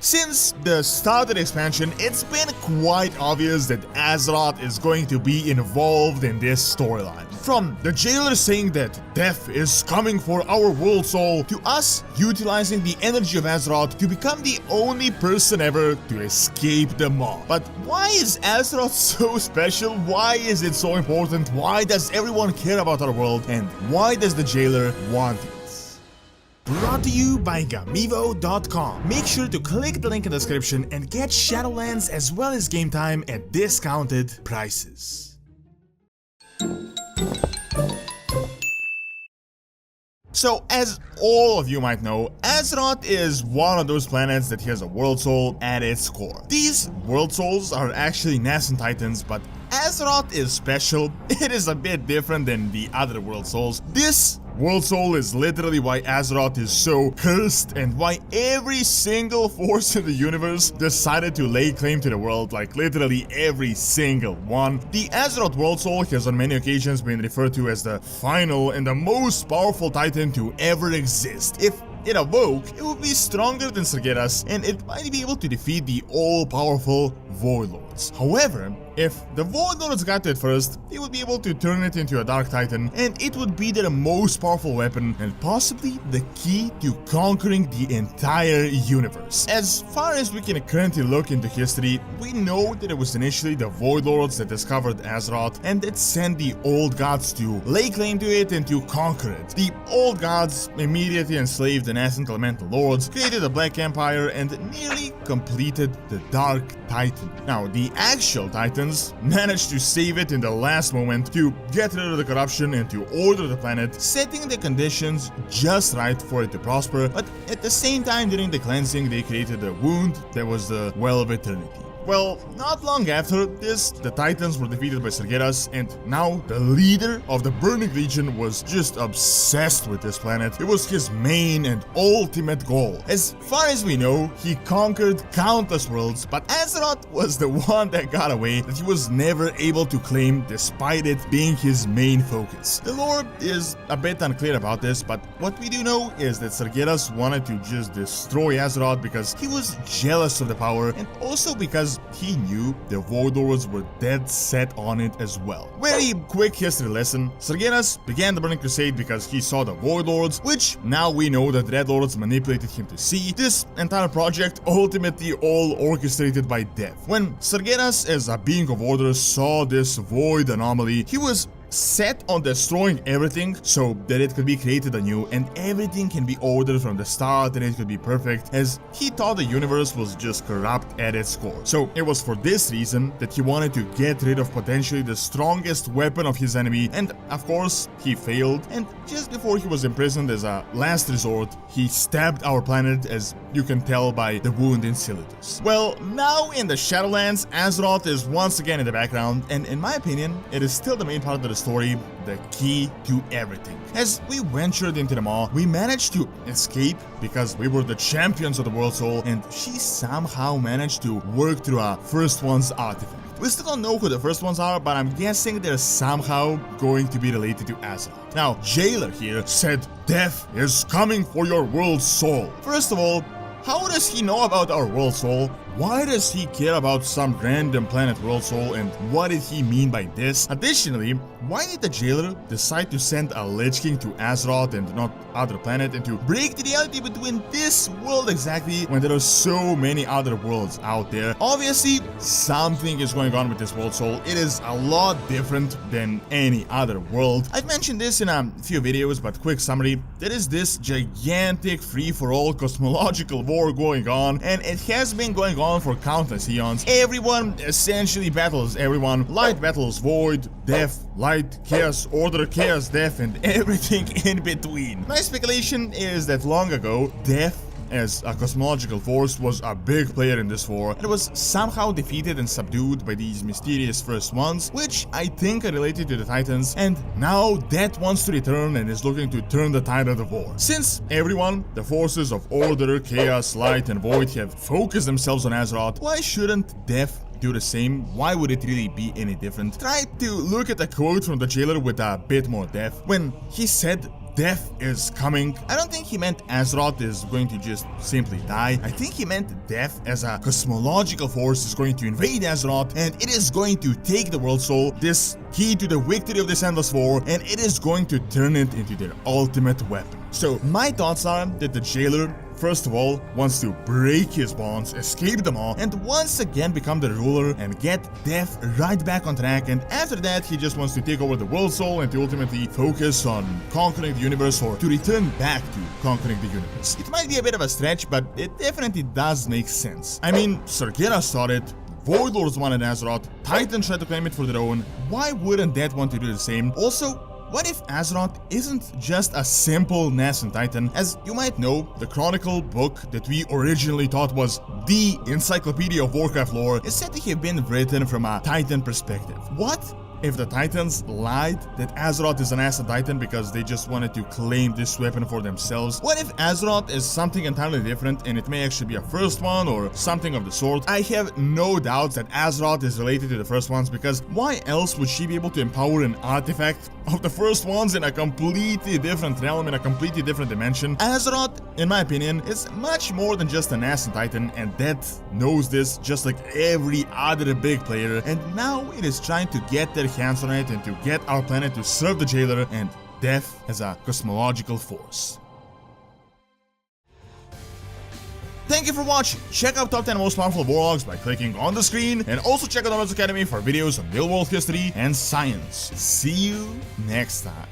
Since the start of the expansion, it's been quite obvious that Azeroth is going to be involved in this storyline. From the jailer saying that death is coming for our world soul, to us utilizing the energy of Azeroth to become the only person ever to escape the maw. But why is Azeroth so special? Why is it so important? Why does everyone care about our world? And why does the jailer want it? Brought to you by Gamivo.com. Make sure to click the link in the description and get Shadowlands as well as game time at discounted prices. So, as all of you might know, Azeroth is one of those planets that has a world soul at its core. These world souls are actually nascent titans, but Azeroth is special. It is a bit different than the other world souls. This world soul is literally why Azeroth is so cursed and why every single force in the universe decided to lay claim to the world, like literally every single one. The Azeroth world soul has on many occasions been referred to as the final and the most powerful titan to ever exist. If it awoke, it would be stronger than Sargeras, and it might be able to defeat the all-powerful Void Lords. However, if the Void Lords got to it first, they would be able to turn it into a Dark Titan, and it would be their most powerful weapon, and possibly the key to conquering the entire universe. As far as we can currently look into history, we know that it was initially the Void Lords that discovered Azeroth, and that sent the Old Gods to lay claim to it and to conquer it. The Old Gods immediately enslaved the nascent elemental lords, created a Black Empire, and nearly completed the Dark Titan. Now, the actual Titans managed to save it in the last moment to get rid of the corruption and to order the planet, setting the conditions just right for it to prosper, but at the same time during the cleansing they created a wound that was the Well of Eternity. Well, not long after this, the Titans were defeated by Sargeras, and now the leader of the Burning Legion was just obsessed with this planet. It was his main and ultimate goal. As far as we know, he conquered countless worlds, but Azeroth was the one that got away, that he was never able to claim despite it being his main focus. The lore is a bit unclear about this, but what we do know is that Sargeras wanted to just destroy Azeroth because he was jealous of the power, and also because he knew the Void Lords were dead set on it as well. Very quick history lesson: Sargeras began the Burning Crusade because he saw the Void Lords, which now we know that Red Lords manipulated him to see. This entire project ultimately all orchestrated by death. When Sargeras, as a being of order, saw this void anomaly, he was set on destroying everything so that it could be created anew and everything can be ordered from the start and it could be perfect, as he thought the universe was just corrupt at its core. So it was for this reason that he wanted to get rid of potentially the strongest weapon of his enemy, and of course he failed, and just before he was imprisoned as a last resort, he stabbed our planet, as you can tell by the wound in Silitus. Well, now in the Shadowlands, Azeroth is once again in the background, and in my opinion, it is still the main part of the story, the key to everything. As we ventured into the maw, we managed to escape because we were the champions of the world soul, and she somehow managed to work through a First One's artifact. We still don't know who the First Ones are, but I'm guessing they're somehow going to be related to Azeroth. Now, Jailer here said, "Death is coming for your world soul." First of all, how does he know about our world soul? Why does he care about some random planet world soul, and what did he mean by this? Additionally, why did the jailer decide to send a Lich King to Azeroth and not other planet, and to break the reality between this world exactly when there are so many other worlds out there? Obviously, something is going on with this world soul. It is a lot different than any other world. I've mentioned this in a few videos, but quick summary: there is this gigantic free-for-all cosmological war going on, and it has been going on for countless eons. Everyone essentially battles everyone. Light battles void, death, light, chaos, order, chaos, death, and everything in between. My speculation is that long ago, death as a cosmological force was a big player in this war, and it was somehow defeated and subdued by these mysterious First Ones, which I think are related to the Titans, and now Death wants to return and is looking to turn the tide of the war. Since everyone, the forces of order, chaos, light, and void, have focused themselves on Azeroth, why shouldn't Death do the same? Why would it really be any different? Try to look at a quote from the jailer with a bit more depth. When he said death is coming. I don't think he meant Azeroth is going to just simply die. I think he meant death as a cosmological force is going to invade Azeroth, and it is going to take the World Soul, this key to the victory of this endless war, and it is going to turn it into their ultimate weapon. So my thoughts are that the jailer, first of all, wants to break his bonds, escape them all, and once again become the ruler and get death right back on track, and after that he just wants to take over the World Soul and to ultimately focus on conquering the universe, or to return back to conquering the universe. It might be a bit of a stretch, but it definitely does make sense. I mean, Sargeras saw it, Void Lords wanted Azeroth, Titans tried to claim it for their own. Why wouldn't that want to do the same? Also, what if Azeroth isn't just a simple nascent titan? As you might know, the Chronicle book that we originally thought was the encyclopedia of Warcraft lore is said to have been written from a titan perspective. What if the Titans lied that Azeroth is an nascent titan because they just wanted to claim this weapon for themselves? What if Azeroth is something entirely different and it may actually be a first one or something of the sort? I have no doubts that Azeroth is related to the first ones, because why else would she be able to empower an artifact of the first ones in a completely different realm, in a completely different dimension? Azeroth, in my opinion, is much more than just a nascent titan, and Death knows this just like every other big player, and now it is trying to get their hands on it and to get our planet to serve the jailer and Death as a cosmological force. Thank you for watching. Check out top 10 most powerful warlocks by clicking on the screen, and also check out Doronsmovies Academy for videos on real world history and science. See you next time.